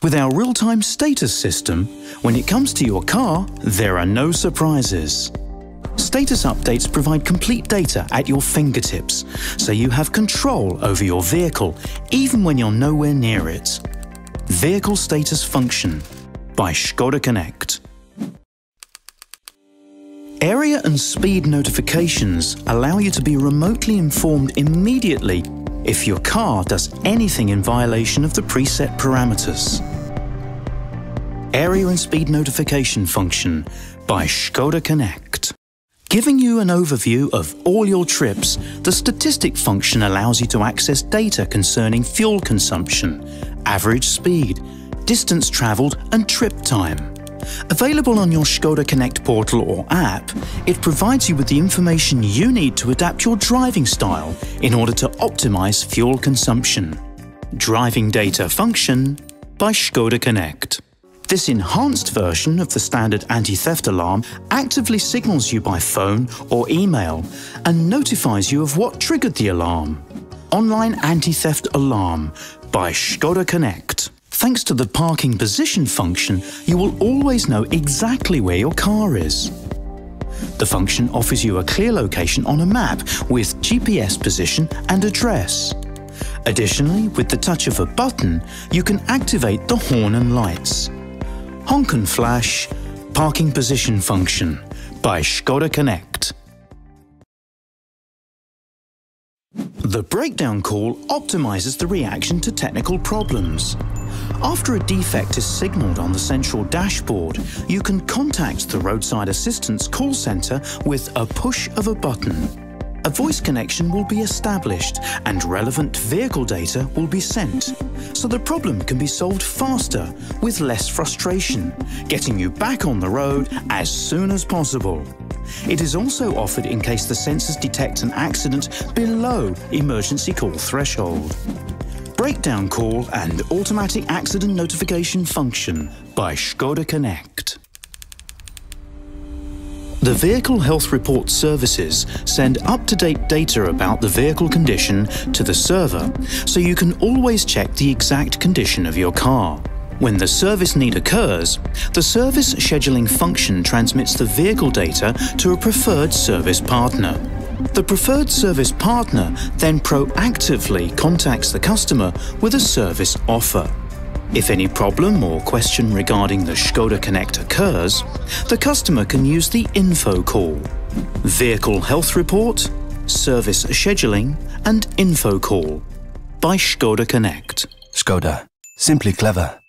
With our real-time status system, when it comes to your car, there are no surprises. Status updates provide complete data at your fingertips, so you have control over your vehicle even when you're nowhere near it. Vehicle Status Function by Škoda Connect. Area and speed notifications allow you to be remotely informed immediately if your car does anything in violation of the preset parameters. Area and speed notification function by Škoda Connect. Giving you an overview of all your trips, the statistic function allows you to access data concerning fuel consumption, average speed, distance travelled and trip time. Available on your Škoda Connect portal or app, it provides you with the information you need to adapt your driving style in order to optimize fuel consumption. Driving Data Function by Škoda Connect. This enhanced version of the standard anti-theft alarm actively signals you by phone or email and notifies you of what triggered the alarm. Online Anti-Theft Alarm by Škoda Connect. Thanks to the parking position function, you will always know exactly where your car is. The function offers you a clear location on a map with GPS position and address. Additionally, with the touch of a button, you can activate the horn and lights. Honk and Flash Parking Position Function by Škoda Connect. The breakdown call optimizes the reaction to technical problems. After a defect is signaled on the central dashboard, you can contact the roadside assistance call center with a push of a button. A voice connection will be established and relevant vehicle data will be sent, so the problem can be solved faster with less frustration, getting you back on the road as soon as possible. It is also offered in case the sensors detect an accident below emergency call threshold. Breakdown call and automatic accident notification function by Škoda Connect. The Vehicle Health Report services send up-to-date data about the vehicle condition to the server, so you can always check the exact condition of your car. When the service need occurs, the service scheduling function transmits the vehicle data to a preferred service partner. The preferred service partner then proactively contacts the customer with a service offer. If any problem or question regarding the Škoda Connect occurs, the customer can use the info call. Vehicle Health Report, Service Scheduling and Info Call by Škoda Connect. Škoda. Simply clever.